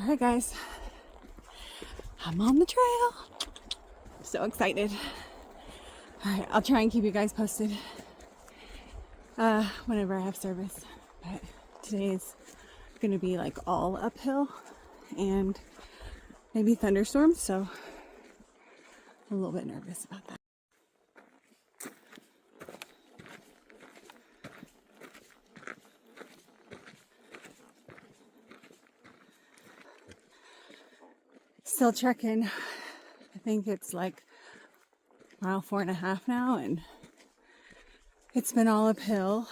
All right, guys, I'm on the trail. I'm so excited. All right, I'll try and keep you guys posted whenever I have service. But today is going to be like all uphill and maybe thunderstorms, so I'm a little bit nervous about that. Still trekking. I think it's like mile 4.5 now, and it's been all uphill.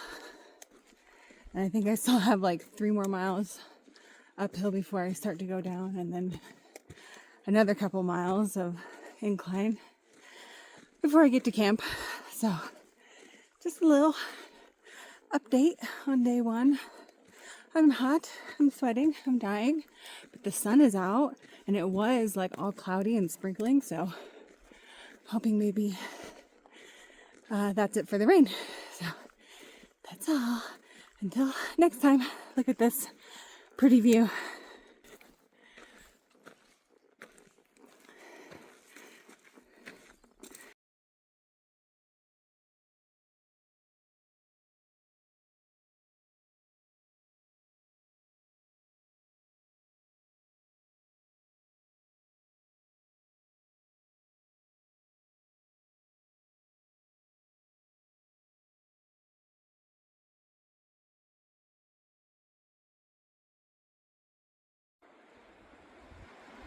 And I think I still have like 3 more miles uphill before I start to go down, and then another couple miles of incline before I get to camp. So just a little update on day 1. I'm hot, I'm sweating, I'm dying, but the sun is out and it was like all cloudy and sprinkling, so I'm hoping maybe that's it for the rain. So that's all. Until next time, look at this pretty view.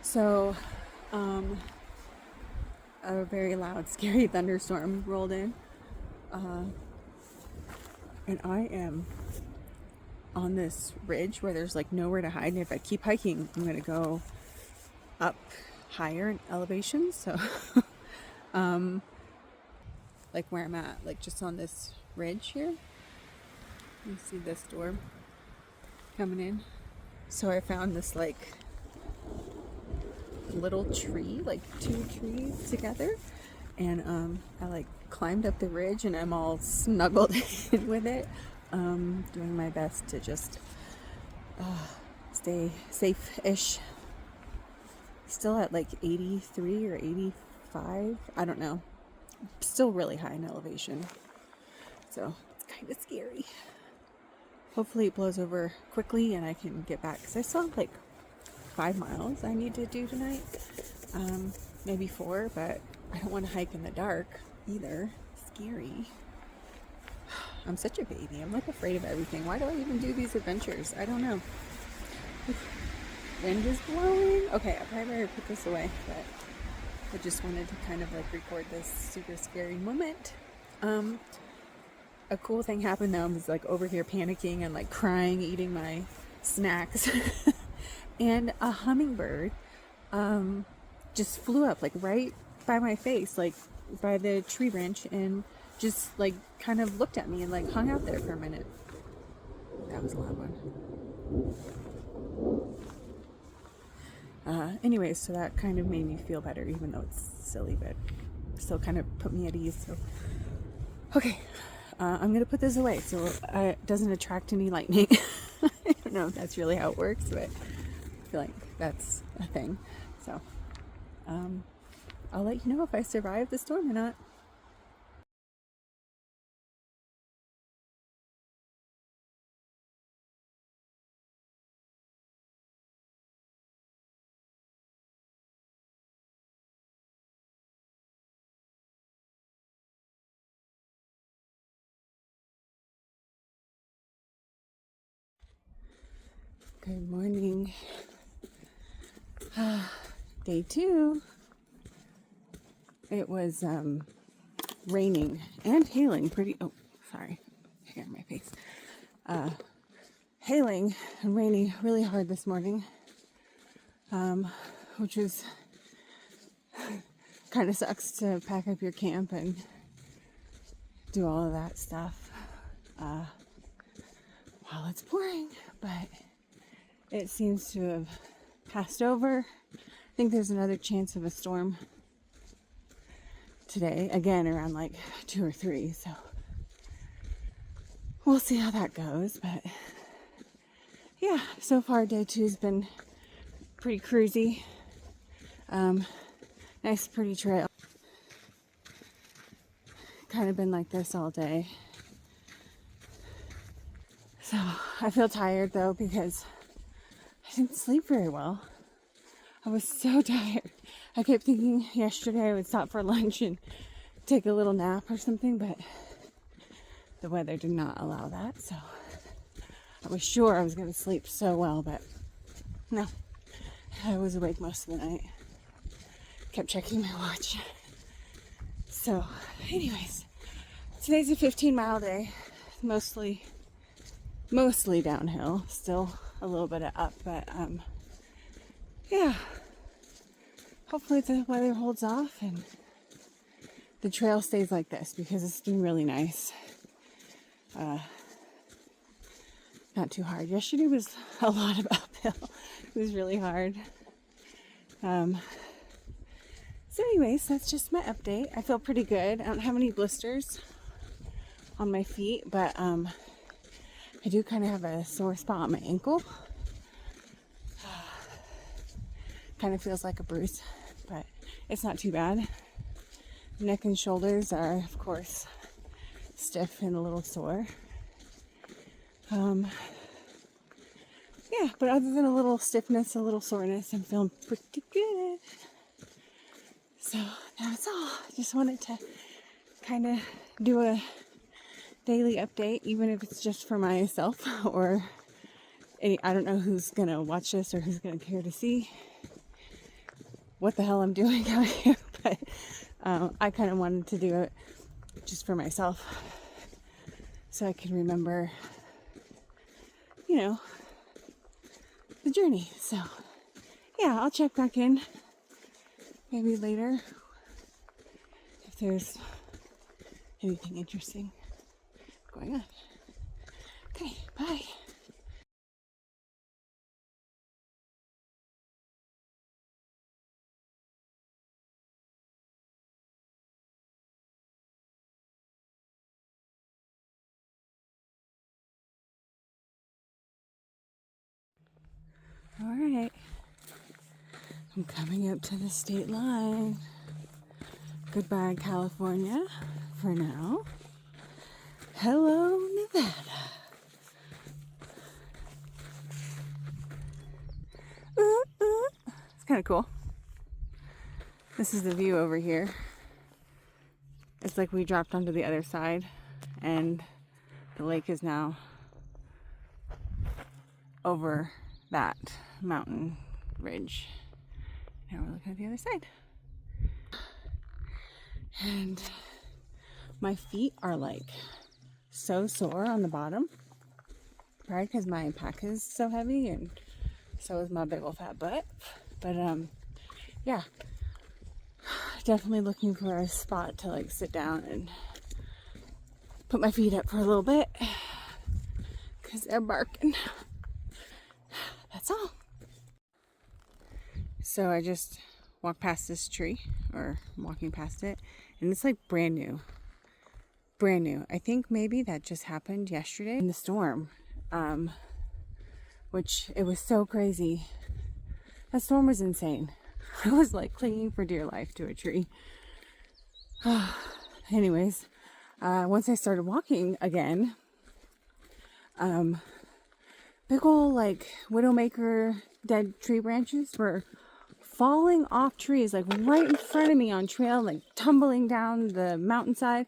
So, a very loud, scary thunderstorm rolled in. And I am on this ridge where there's like nowhere to hide. And if I keep hiking, I'm going to go up higher in elevation. So, like where I'm at, like just on this ridge here. You see this storm coming in. So I found this like little tree, like 2 trees together, and I like climbed up the ridge and I'm all snuggled in with it, doing my best to just stay safe-ish. Still at like 83 or 85, I don't know, still really high in elevation, so it's kind of scary. Hopefully it blows over quickly and I can get back, because I still have like 5 miles I need to do tonight, maybe 4, but I don't want to hike in the dark either. Scary. I'm such a baby. I'm like afraid of everything. Why do I even do these adventures? I don't know. Wind is blowing. Okay, I probably better put this away, but I just wanted to kind of like record this super scary moment. A cool thing happened though. I was like over here panicking and like crying, eating my snacks. And a hummingbird just flew up like right by my face, like by the tree branch, and just like kind of looked at me and like hung out there for a minute. That was a loud one. Anyways, so that kind of made me feel better, even though it's silly, but still kind of put me at ease. So okay, I'm gonna put this away so it doesn't attract any lightning. I don't know if that's really how it works, but I feel like that's a thing. So I'll let you know if I survive the storm or not. Good morning. Day 2. It was raining and hailing pretty. Oh, sorry, hair in my face. Hailing and raining really hard this morning, which was kind of sucks to pack up your camp and do all of that stuff while it's pouring, but it seems to have passed over. I think there's another chance of a storm today, again around like 2 or 3, so we'll see how that goes. But yeah, so far day 2's been pretty cruisy. Nice pretty trail. Kind of been like this all day. So I feel tired though because I didn't sleep very well. I was so tired. I kept thinking yesterday I would stop for lunch and take a little nap or something, but the weather did not allow that. So I was sure I was going to sleep so well, but no. I was awake most of the night. Kept checking my watch. So anyways, today's a 15-mile day. Mostly downhill. Still a little bit of up, but yeah. Hopefully the weather holds off and the trail stays like this because it's been really nice. Not too hard. Yesterday was a lot of uphill. It was really hard. So anyways, that's just my update. I feel pretty good. I don't have any blisters on my feet, but I do kind of have a sore spot on my ankle. Kind of feels like a bruise, but it's not too bad. Neck and shoulders are, of course, stiff and a little sore. Yeah, but other than a little stiffness, a little soreness, I'm feeling pretty good. So that's all. Just wanted to kind of do a daily update, even if it's just for myself or I don't know who's gonna watch this or who's gonna care to see what the hell I'm doing out here, but I kind of wanted to do it just for myself so I can remember, you know, the journey. So yeah, I'll check back in maybe later if there's anything interesting going on. Okay, bye. All right, I'm coming up to the state line. Goodbye, California, for now. Hello, Nevada. It's kind of cool. This is the view over here. It's like we dropped onto the other side, and the lake is now over that mountain ridge. Now we're looking at the other side. And my feet are like so sore on the bottom, right? Because my pack is so heavy, and so is my big old fat butt. But yeah, definitely looking for a spot to like sit down and put my feet up for a little bit because they're barking. That's all. So I just walked past this tree, or walking past it, and it's like brand new. Brand new. I think maybe that just happened yesterday in the storm, which it was so crazy. That storm was insane. I was like clinging for dear life to a tree. Anyways, once I started walking again, big ol' like widowmaker dead tree branches were falling off trees, like right in front of me on trail, like tumbling down the mountainside.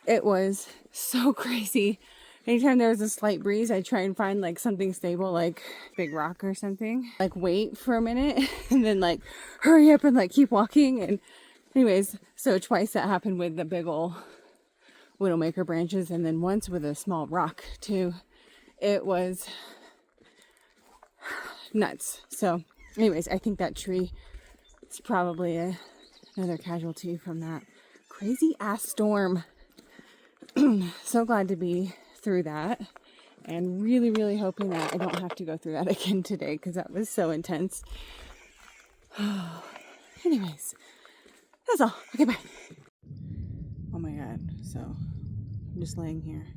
It was so crazy. Anytime there was a slight breeze, I try and find like something stable, like big rock or something. Like wait for a minute and then like hurry up and like keep walking. And anyways, so twice that happened with the big ol' widowmaker branches, and then once with a small rock too. It was nuts. So anyways, I think that tree is probably another casualty from that crazy ass storm. So glad to be through that, and really, really hoping that I don't have to go through that again today because that was so intense. Anyways, that's all. Okay, bye. Oh my god. So I'm just laying here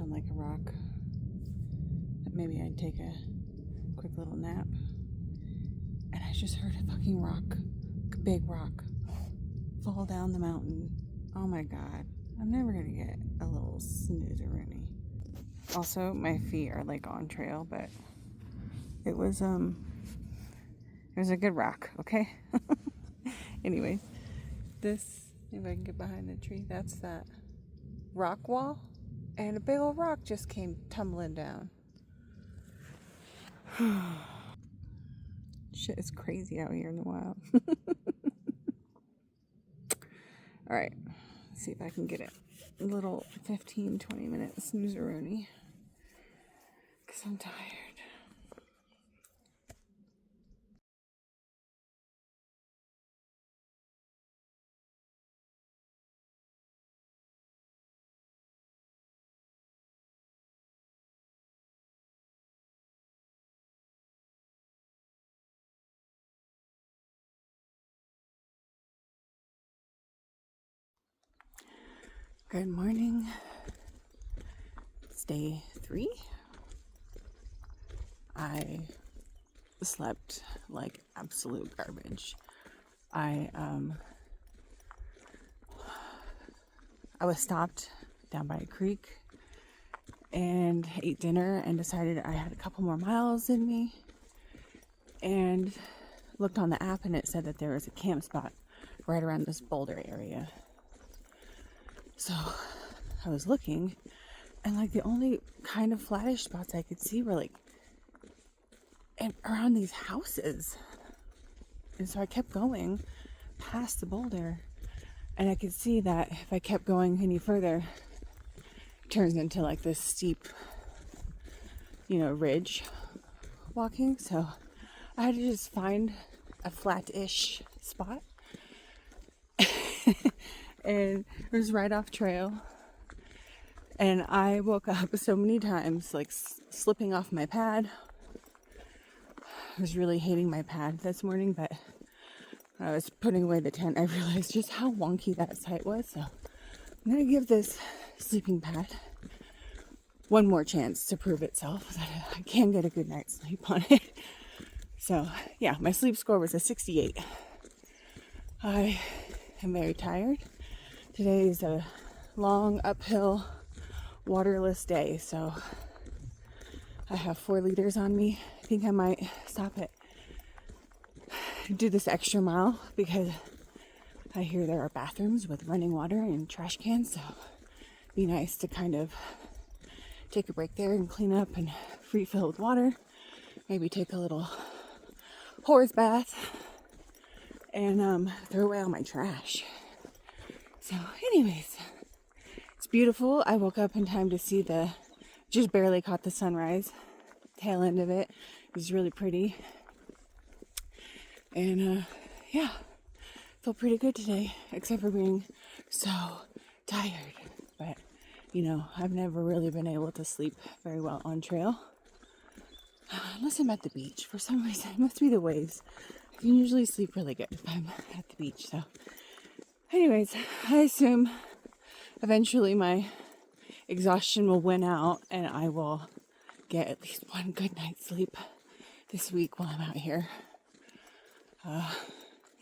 on like a rock. Maybe I'd take a quick little nap. and I just heard a fucking rock, a big rock, fall down the mountain. Oh my god. I'm never gonna get a little snoozer-rooney. Also, my feet are like on trail, but it was a good rock, okay? Anyways, this, if I can get behind the tree, that's that rock wall, and a big old rock just came tumbling down. Shit is crazy out here in the wild. Alright, let's see if I can get it. A little 15-20 minute snoozer-rooney. Because I'm tired. Good morning. It's day 3. I slept like absolute garbage. I was stopped down by a creek and ate dinner and decided I had a couple more miles in me, and looked on the app and it said that there was a camp spot right around this boulder area. So I was looking, and like the only kind of flattish spots I could see were like around these houses. And so I kept going past the boulder, and I could see that if I kept going any further, it turns into like this steep, ridge walking. So I had to just find a flat-ish spot. And it was right off trail. And I woke up so many times, like slipping off my pad. I was really hating my pad this morning, but when I was putting away the tent, I realized just how wonky that site was. So I'm going to give this sleeping pad one more chance to prove itself that I can get a good night's sleep on it. So yeah, my sleep score was a 68. I am very tired. Today is a long uphill waterless day, so I have 4 liters on me. I think I might stop it, do this extra mile, because I hear there are bathrooms with running water and trash cans, so it'd be nice to kind of take a break there and clean up and refill with water. Maybe take a little horse bath and throw away all my trash. So anyways, it's beautiful. I woke up in time to see just barely caught the sunrise, tail end of it. It was really pretty. And yeah, feel pretty good today, except for being so tired. But I've never really been able to sleep very well on trail, unless I'm at the beach. For some reason, it must be the waves. I can usually sleep really good if I'm at the beach. So anyways, I assume eventually my exhaustion will win out and I will get at least one good night's sleep this week while I'm out here.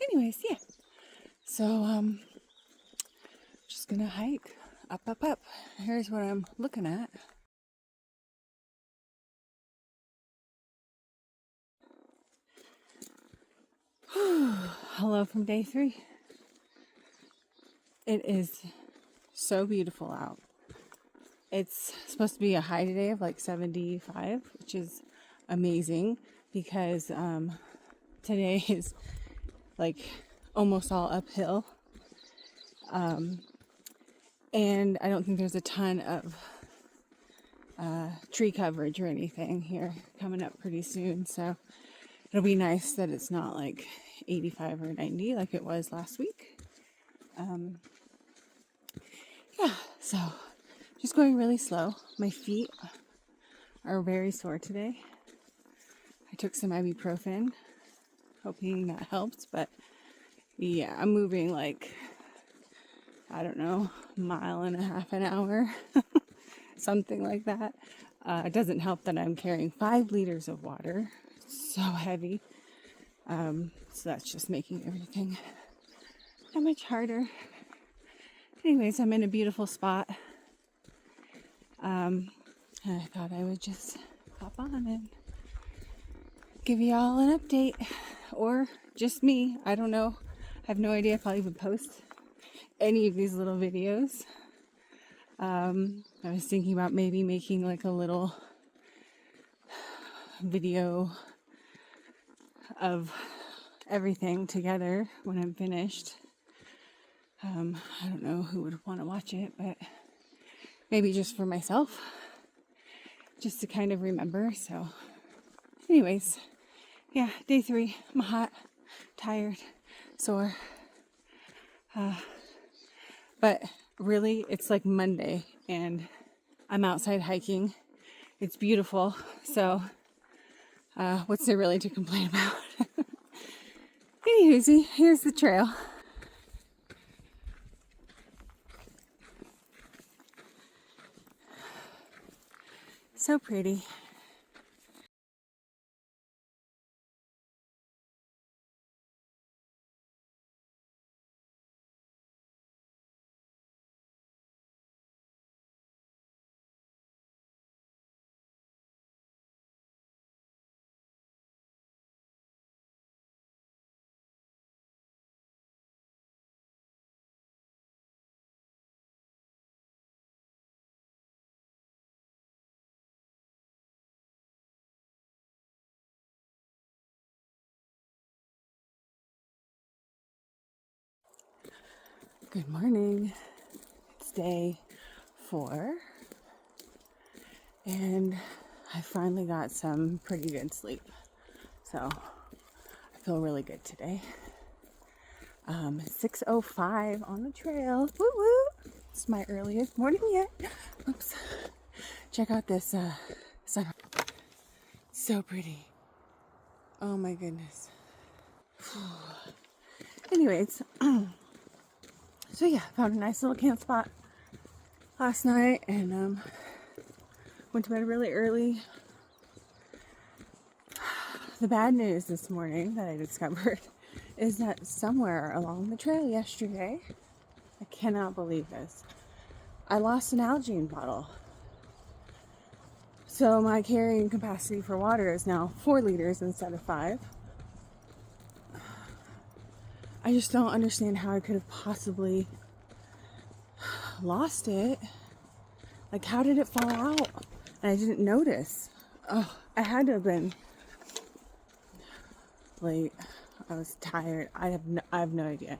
Anyways, yeah. So, just gonna hike up. Here's what I'm looking at. Hello from day 3. It is so beautiful out. It's supposed to be a high today of like 75, which is amazing because today is like almost all uphill. And I don't think there's a ton of tree coverage or anything here coming up pretty soon. So it'll be nice that it's not like 85 or 90 like it was last week. Yeah, so just going really slow. My feet are very sore today. I took some ibuprofen, hoping that helped, but yeah, I'm moving like, I don't know, 1.5 miles an hour, something like that. It doesn't help that I'm carrying 5 liters of water. It's so heavy. So that's just making everything that much harder. Anyways, I'm in a beautiful spot. And I thought I would just pop on and give you all an update, or just me. I don't know. I have no idea if I'll even post any of these little videos. I was thinking about maybe making like a little video of everything together when I'm finished. I don't know who would want to watch it, but maybe just for myself, just to kind of remember. So anyways, yeah, day 3. I'm hot, tired, sore. But really, it's like Monday and I'm outside hiking. It's beautiful. So what's there really to complain about? Anywho, here's the trail. So pretty. Good morning. It's day 4. And I finally got some pretty good sleep. So I feel really good today. 6:05 on the trail. Woo woo! It's my earliest morning yet. Oops. Check out this sun. So pretty. Oh my goodness. Anyways, so yeah, found a nice little camp spot last night and went to bed really early. The bad news this morning that I discovered is that somewhere along the trail yesterday, I cannot believe this, I lost an Algene bottle. So my carrying capacity for water is now 4 liters instead of 5. I just don't understand how I could have possibly lost it. Like, how did it fall out? And I didn't notice. Oh, I had to have been late. I was tired. I have no idea.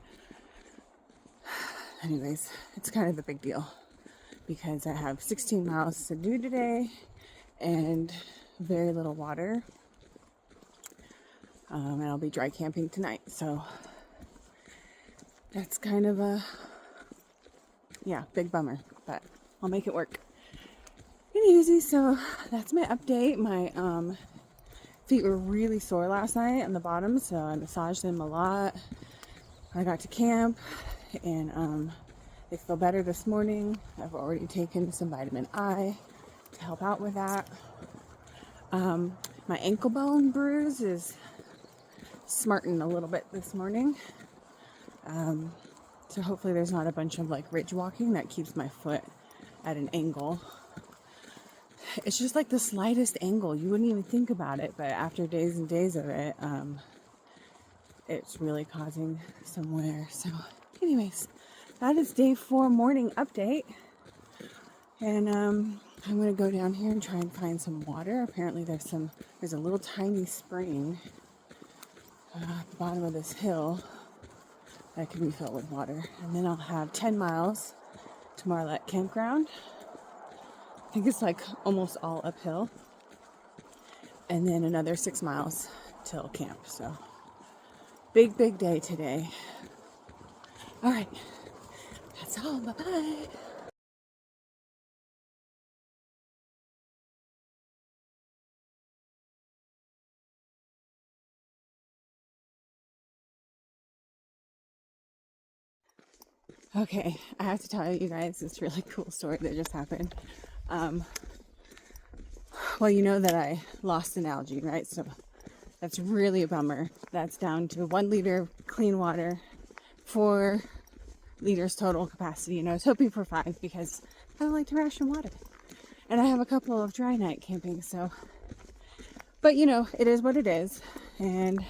Anyways, it's kind of a big deal because I have 16 miles to do today and very little water. And I'll be dry camping tonight. So that's kind of a, big bummer, but I'll make it work. Anyway, so that's my update. My feet were really sore last night on the bottom, so I massaged them a lot. I got to camp and they feel better this morning. I've already taken some vitamin I to help out with that. My ankle bone bruise is smarting a little bit this morning. So hopefully there's not a bunch of like ridge walking that keeps my foot at an angle. It's just like the slightest angle. You wouldn't even think about it, but after days and days of it, it's really causing some wear. So anyways, that is day 4 morning update. And I'm going to go down here and try and find some water. Apparently there's a little tiny spring at the bottom of this hill that can be filled with water. And then I'll have 10 miles to Marlette Campground. I think it's like almost all uphill. And then another 6 miles till camp. So big day today. All right. That's all. Bye-bye. Okay, I have to tell you guys this really cool story that just happened. Well, you know that I lost an algae, right? So That's really a bummer. That's down to 1 liter of clean water, 4 liters total capacity. And I was hoping for 5 because I don't like to ration water. And I have a couple of dry night camping, so. But you know, it is what it is. And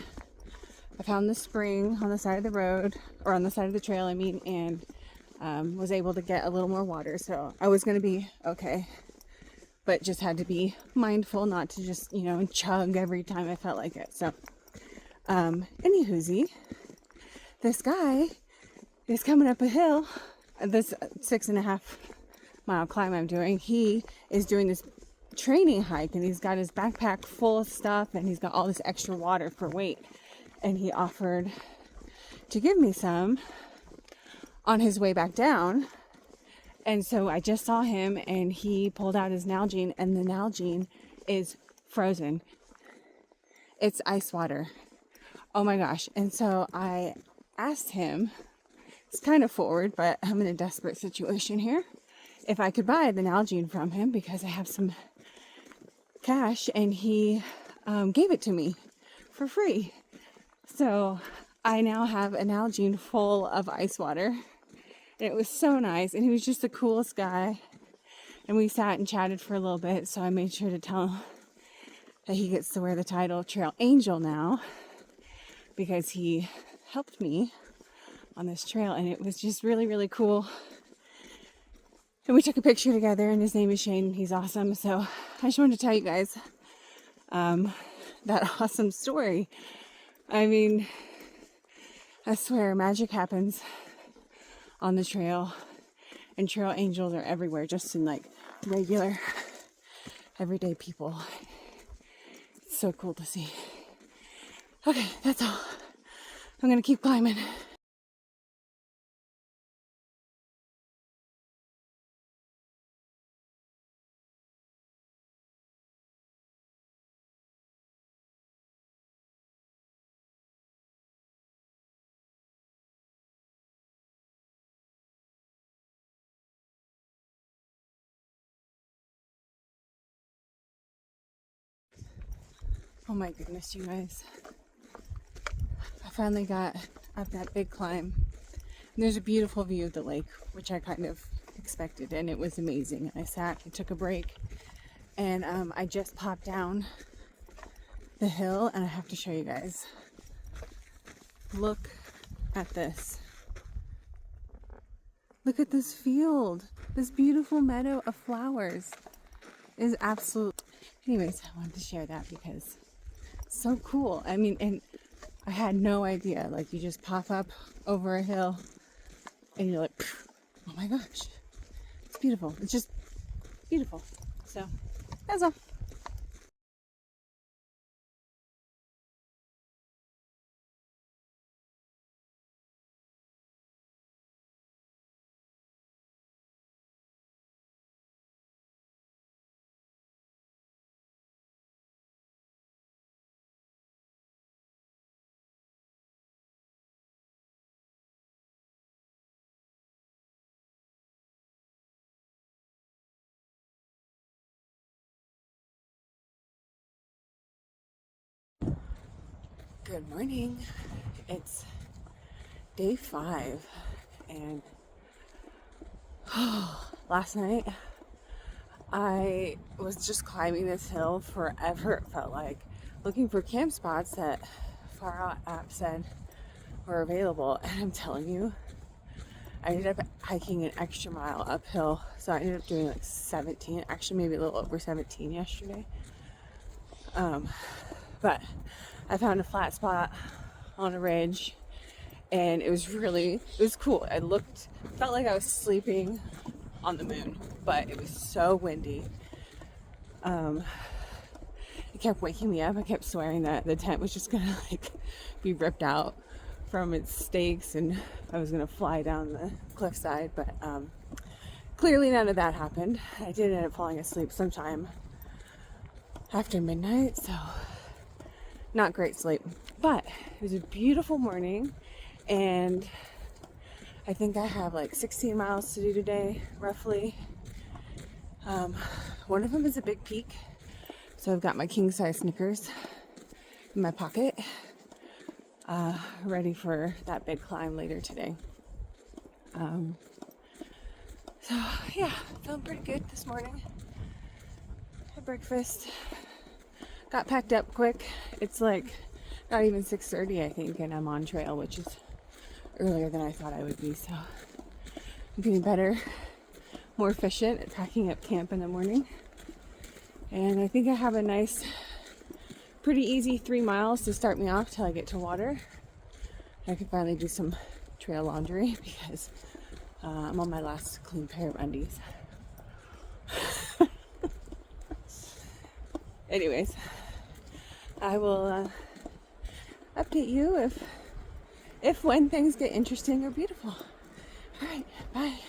I found the spring on the side of the road, or on the side of the trail, I mean, and was able to get a little more water. So I was going to be okay, but just had to be mindful not to just, you know, chug every time I felt like it. So, anywhoosie, this guy is coming up a hill, this 6.5 mile climb I'm doing. He is doing this training hike, and he's got his backpack full of stuff, and he's got all this extra water for weight. And he offered to give me some on his way back down. And so I just saw him, and he pulled out his Nalgene, and the Nalgene is frozen. It's ice water. Oh my gosh. And so I asked him, it's kind of forward, but I'm in a desperate situation here, if I could buy the Nalgene from him because I have some cash, and he gave it to me for free. So I now have an Nalgene full of ice water. And it was so nice, and he was just the coolest guy. And we sat and chatted for a little bit, so I made sure to tell him that he gets to wear the title Trail Angel now because he helped me on this trail, and it was just really, really cool. And we took a picture together, and his name is Shane. He's awesome. So I just wanted to tell you guys that awesome story. I mean, I swear magic happens on the trail, and trail angels are everywhere, just in like regular, everyday people. It's so cool to see. Okay, that's all. I'm gonna keep climbing. Oh my goodness, you guys. I finally got up that big climb. And there's a beautiful view of the lake, which I kind of expected, and it was amazing. I sat, I took a break, and I just popped down the hill, and I have to show you guys. Look at this. Look at this field. This beautiful meadow of flowers is absolute. Anyways, I wanted to share that because it's so cool. I mean, and I had no idea. Like, you just pop up over a hill and you're like, oh my gosh, it's beautiful. It's just beautiful. So that's all. Good morning. It's day 5, and last night I was just climbing this hill forever, it felt like, looking for camp spots that Far Out app said were available, and I'm telling you, I ended up hiking an extra mile uphill, so I ended up doing like 17, actually maybe a little over 17 yesterday. But I found a flat spot on a ridge, and it was cool. Felt like I was sleeping on the moon, but it was so windy. It kept waking me up. I kept swearing that the tent was just gonna like be ripped out from its stakes and I was gonna fly down the cliffside, but clearly none of that happened. I did end up falling asleep sometime after midnight, so not great sleep, but it was a beautiful morning, and I think I have like 16 miles to do today, roughly. One of them is a big peak, so I've got my king size Snickers in my pocket, ready for that big climb later today. So yeah, feeling pretty good this morning. Had breakfast, got packed up quick. It's like not even 6:30, I think, and I'm on trail, which is earlier than I thought I would be. So I'm getting better, more efficient at packing up camp in the morning. And I think I have a nice, pretty easy 3 miles to start me off till I get to water. I can finally do some trail laundry because I'm on my last clean pair of undies. Anyways, I will update you if when things get interesting or beautiful. All right, bye.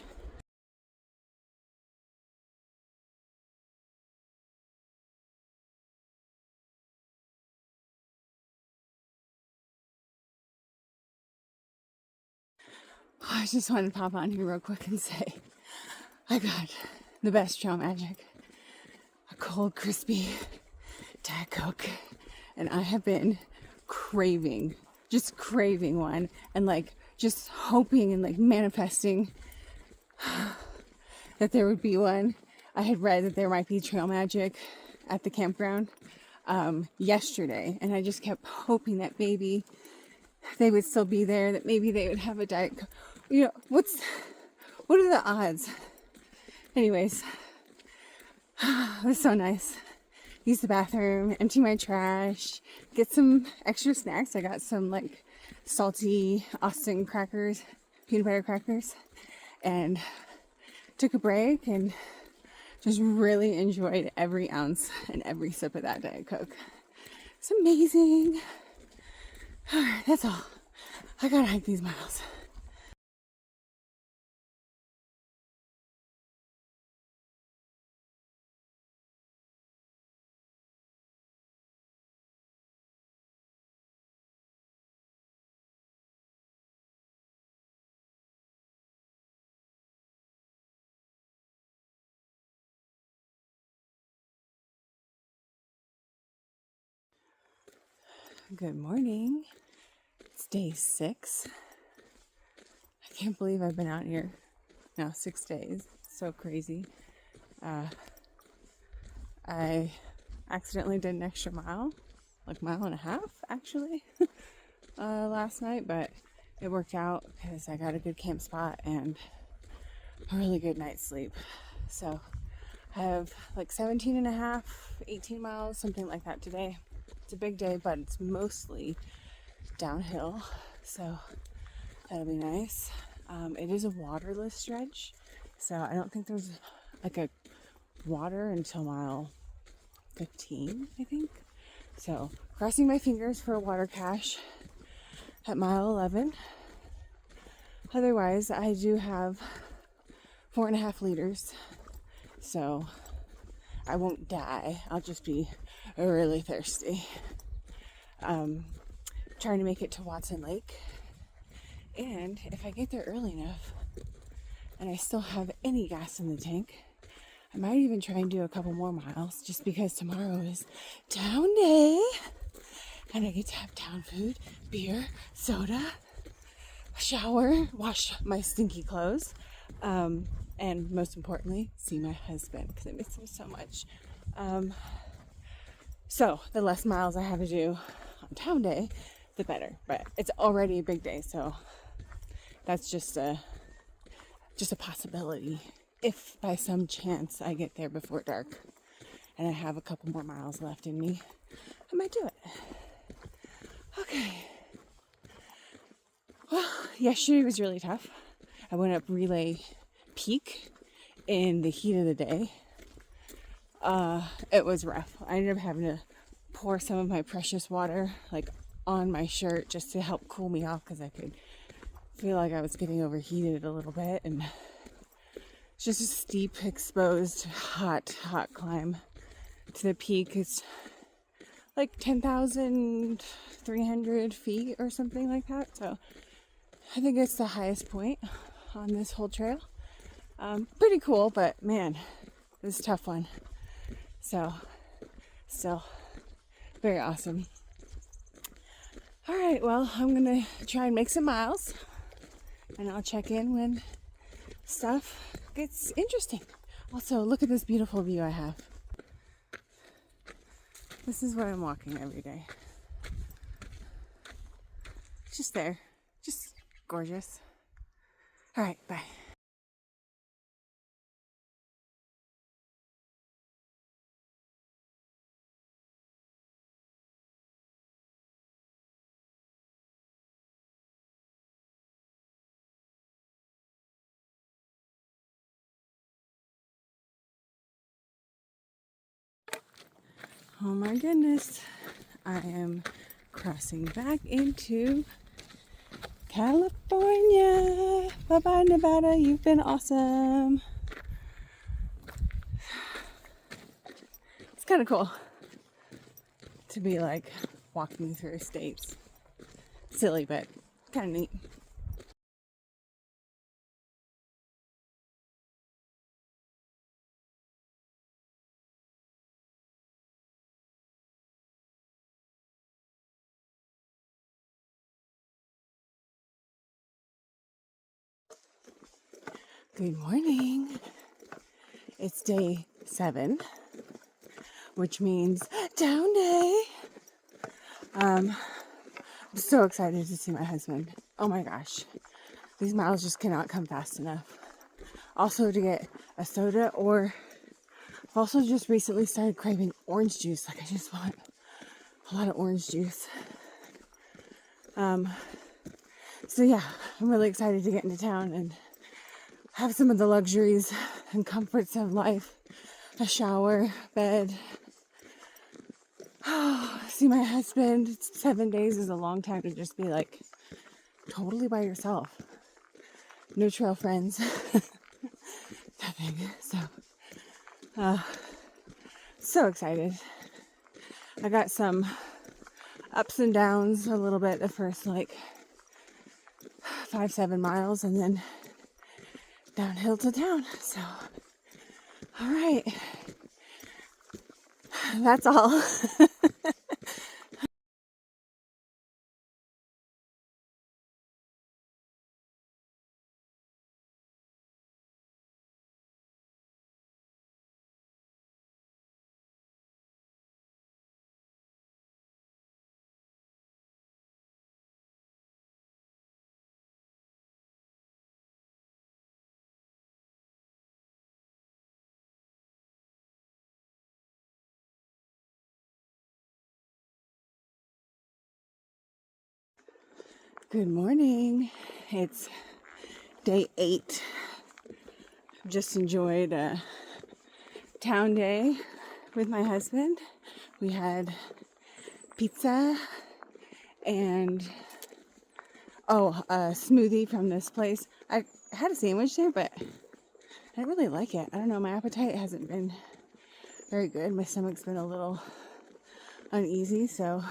I just wanted to pop on here real quick and say I got the best trail magic. A cold, crispy Diet Coke. And I have been just craving one, and like just hoping and like manifesting that there would be one. I had read that there might be trail magic at the campground yesterday, and I just kept hoping that maybe they would still be there, that maybe they would have a Diet Coke. You know, what are the odds? Anyways, it was so nice. Use the bathroom, empty my trash, get some extra snacks. I got some like salty Austin crackers, peanut butter crackers, and took a break and just really enjoyed every ounce and every sip of that Diet Coke. It's amazing. All right, that's all. I gotta hike these miles. Good morning. It's day 6. I can't believe I've been out here now 6 days. It's so crazy. I accidentally did an extra mile, like 1.5 miles actually, last night, but it worked out because I got a good camp spot and a really good night's sleep. So I have like 17.5, 18 miles, something like that today. It's a big day, but it's mostly downhill, so that'll be nice. It is a waterless stretch, so I don't think there's like a water until mile 15, I think. So crossing my fingers for a water cache at mile 11. Otherwise, I do have 4.5 liters, so I won't die. I'll just be really thirsty. Trying to make it to Watson Lake, and if I get there early enough and I still have any gas in the tank, I might even try and do a couple more miles, just because tomorrow is town day and I get to have town food, beer, soda, shower, wash my stinky clothes, and most importantly, see my husband because I miss him so much. So the less miles I have to do on town day, the better. But it's already a big day, so that's just a possibility. If by some chance I get there before dark and I have a couple more miles left in me, I might do it. Okay. Well, yesterday was really tough. I went up Relay Peak in the heat of the day. It was rough. I ended up having to pour some of my precious water like on my shirt just to help cool me off, because I could feel like I was getting overheated a little bit, and it's just a steep, exposed, hot climb to the peak. It's like 10,300 feet or something like that. So I think it's the highest point on this whole trail. Pretty cool, but man, it was a tough one. So still very awesome. All right, well, I'm gonna try and make some miles, and I'll check in when stuff gets interesting. Also, look at this beautiful view I have. This is where I'm walking every day. Just there. Just gorgeous. All right, bye. Oh my goodness. I am crossing back into California. Bye-bye, Nevada. You've been awesome. It's kind of cool to be like walking through states. Silly, but kind of neat. Good morning. It's day 7, which means down day. I'm so excited to see my husband. Oh my gosh. These miles just cannot come fast enough. Also to get a soda, or I've also just recently started craving orange juice. Like I just want a lot of orange juice. So yeah, I'm really excited to get into town and have some of the luxuries and comforts of life. A shower, bed. See my husband. 7 days is a long time to just be like totally by yourself. No trail friends. Nothing. So excited. I got some ups and downs a little bit the first like 5-7 miles, and then downhill to town. So, all right. That's all. Good morning. It's day 8. Just enjoyed a town day with my husband. We had pizza and a smoothie from this place. I had a sandwich there, but I didn't really like it. I don't know, my appetite hasn't been very good. My stomach's been a little uneasy, so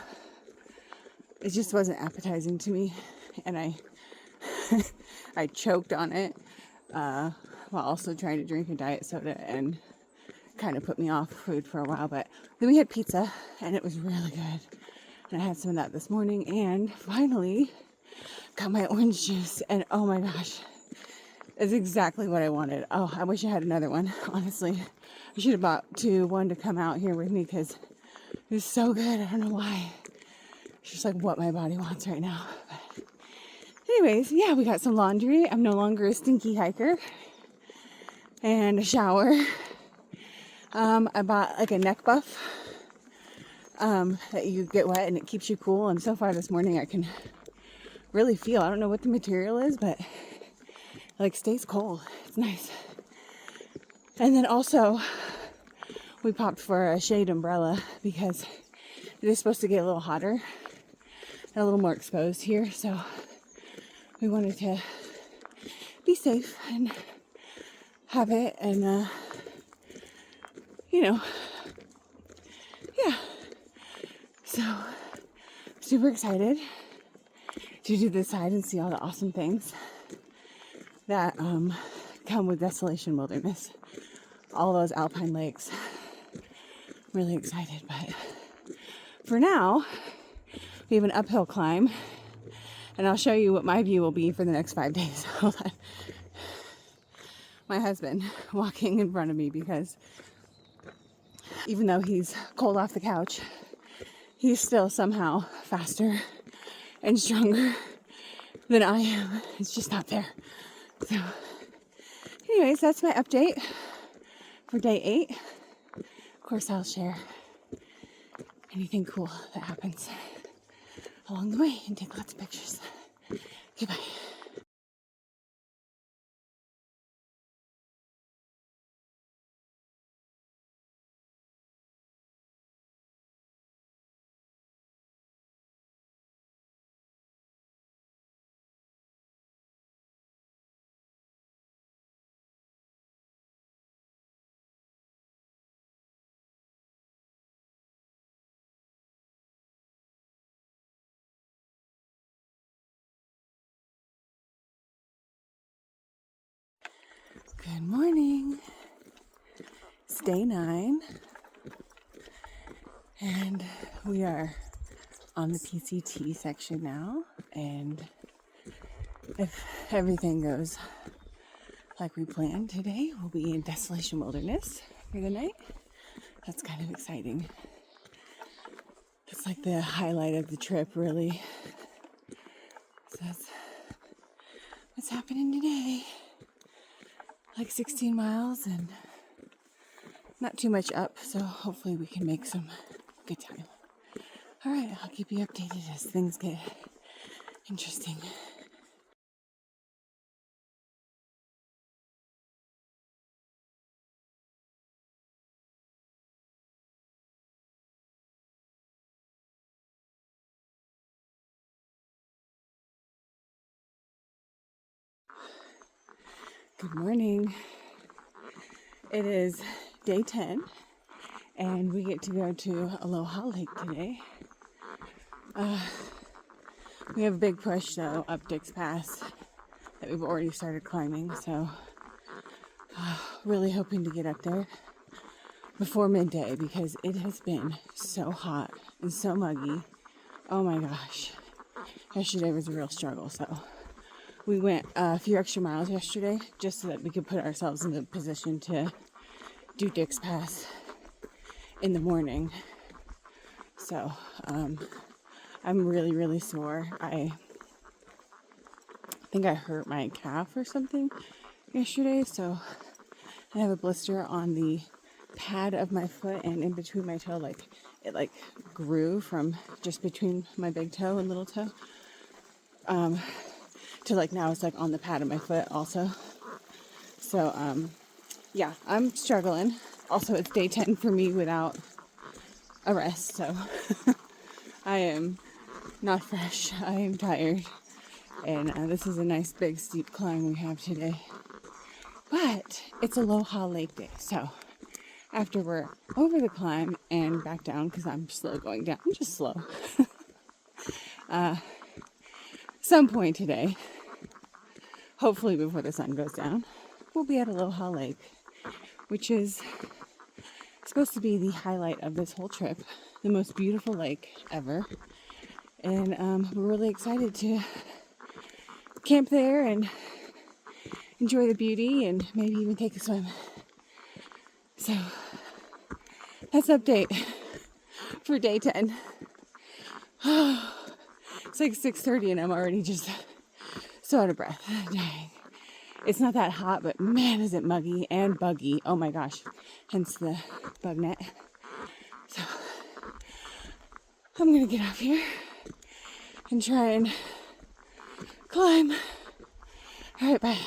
it just wasn't appetizing to me, and I choked on it while also trying to drink a diet soda, and kind of put me off food for a while. But then we had pizza, and it was really good, and I had some of that this morning, and finally got my orange juice, and oh my gosh, it's exactly what I wanted. Oh, I wish I had another one, honestly. I should have bought one to come out here with me, because it was so good. I don't know why. It's just like what my body wants right now. But anyways, yeah, we got some laundry. I'm no longer a stinky hiker. And a shower. I bought like a neck buff that you get wet and it keeps you cool. And so far this morning I can really feel, I don't know what the material is, but it like stays cold. It's nice. And then also we popped for a shade umbrella because it is supposed to get a little hotter and a little more exposed here. So we wanted to be safe and have it, and yeah. So super excited to do this side and see all the awesome things that come with Desolation Wilderness. All those alpine lakes. Really excited, but for now We have an uphill climb, and I'll show you what my view will be for the next 5 days. Hold on. My husband walking in front of me because even though he's cold off the couch, he's still somehow faster and stronger than I am. It's just not fair. So, anyways, that's my update for day 8. Of course, I'll share anything cool that happens along the way and take lots of pictures. Goodbye. Good morning. It's day 9, and we are on the PCT section now. And if everything goes like we planned today, we'll be in Desolation Wilderness for the night. That's kind of exciting. It's like the highlight of the trip, really. So that's what's happening today. Like 16 miles and not too much up, so hopefully we can make some good time. All right, I'll keep you updated as things get interesting. Good morning. It is day 10, and we get to go to Aloha Lake today. We have a big push, though, up Dix Pass that we've already started climbing, so really hoping to get up there before midday because it has been so hot and so muggy. Oh my gosh. Yesterday was a real struggle, so we went a few extra miles yesterday just so that we could put ourselves in the position to do Dix Pass in the morning. So I'm really, really sore. I think I hurt my calf or something yesterday, so I have a blister on the pad of my foot and in between my toe. Like it grew from just between my big toe and little toe to now it's on the pad of my foot also. So yeah, I'm struggling. Also, it's day 10 for me without a rest, so I am not fresh. I am tired, and this is a nice big steep climb we have today. But it's Aloha Lake Day, so after we're over the climb and back down, because I'm slow going down, I'm just slow. Some point today, hopefully before the sun goes down, we'll be at Aloha Lake, which is supposed to be the highlight of this whole trip, the most beautiful lake ever. And we're really excited to camp there and enjoy the beauty and maybe even take a swim. So that's update for day 10. It's like 6:30 and I'm already just so out of breath. Dang. It's not that hot, but man, is it muggy and buggy. Oh my gosh. Hence the bug net. So I'm going to get off here and try and climb. All right, bye.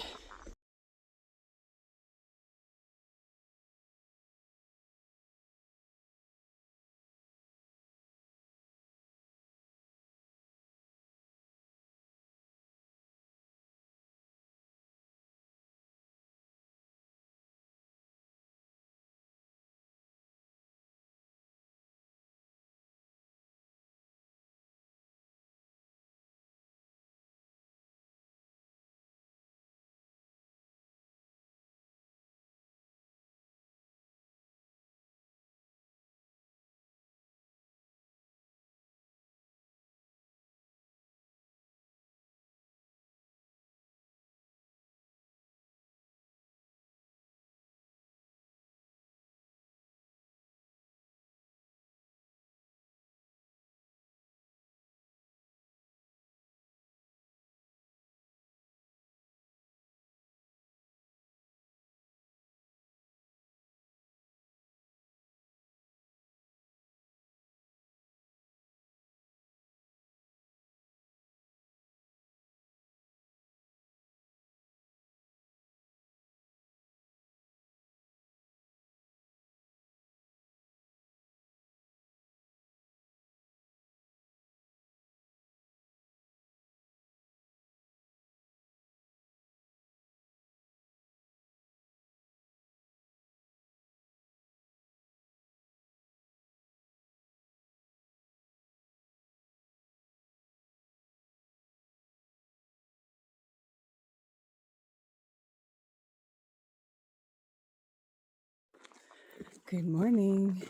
Good morning.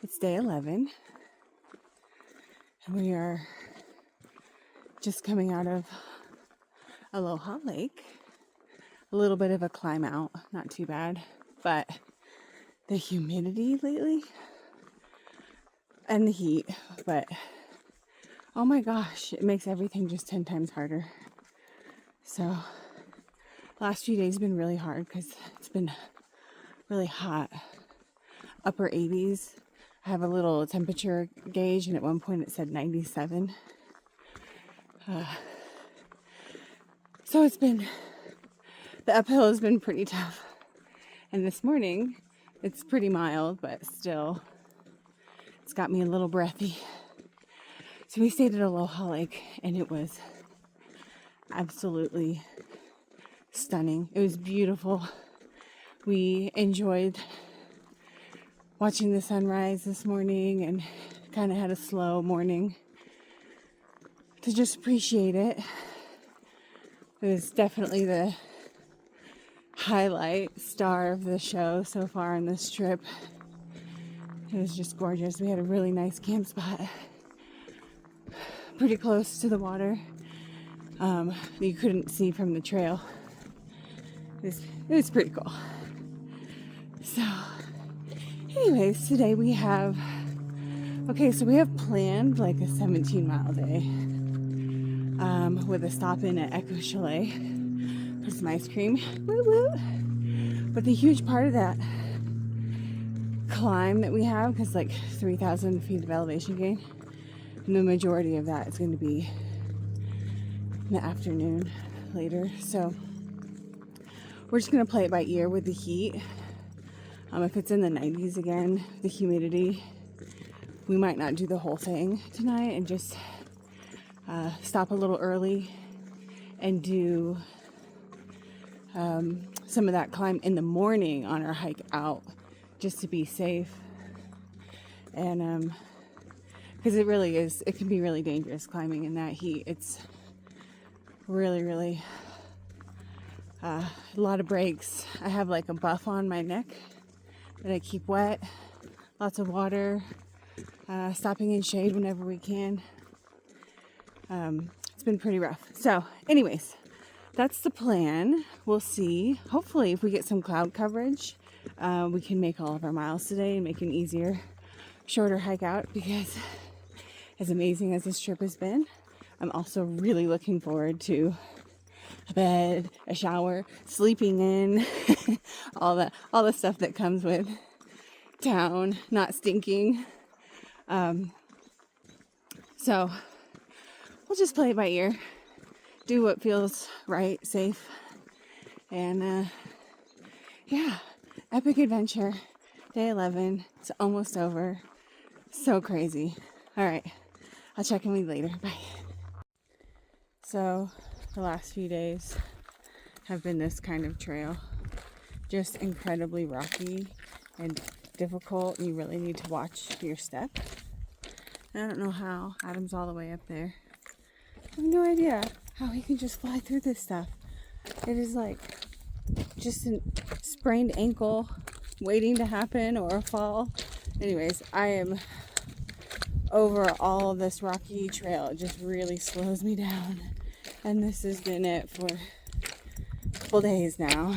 It's day 11, and we are just coming out of Aloha Lake. A little bit of a climb out, not too bad, but the humidity lately and the heat, but oh my gosh, it makes everything just 10 times harder. So last few days have been really hard because it's been really hot, upper 80s. I have a little temperature gauge, and at one point it said 97. So it's been, the uphill has been pretty tough. And this morning, it's pretty mild, but still, it's got me a little breathy. So we stayed at Aloha Lake, and it was absolutely stunning. It was beautiful. We enjoyed watching the sunrise this morning and kind of had a slow morning to just appreciate it. It was definitely the highlight star of the show so far on this trip. It was just gorgeous. We had a really nice camp spot pretty close to the water that you couldn't see from the trail. It was pretty cool. So anyways, today we have planned like a 17-mile day with a stop in at Echo Chalet for some ice cream. Woo woo! But the huge part of that climb that we have, because like 3,000 feet of elevation gain, and the majority of that is going to be in the afternoon later. So we're just going to play it by ear with the heat. If it's in the 90s again, the humidity, we might not do the whole thing tonight and just stop a little early and do some of that climb in the morning on our hike out, just to be safe. And because it really is, it can be really dangerous climbing in that heat. It's really, really a lot of breaks. I have like a buff on my neck that I keep wet, lots of water, stopping in shade whenever we can. It's been pretty rough. So anyways, that's the plan. We'll see. Hopefully if we get some cloud coverage, we can make all of our miles today and make an easier, shorter hike out, because as amazing as this trip has been, I'm also really looking forward to a bed, a shower, sleeping in, all the stuff that comes with town, not stinking. So we'll just play it by ear, do what feels right, safe, and yeah, epic adventure, day 11. It's almost over. So crazy. All right, I'll check in with you later. Bye. So the last few days have been this kind of trail, just incredibly rocky and difficult. You really need to watch your step. I don't know how. Adam's all the way up there. I have no idea how he can just fly through this stuff. It is like just a sprained ankle waiting to happen, or a fall. Anyways, I am over all of this rocky trail. It just really slows me down. And this has been it for a couple days now.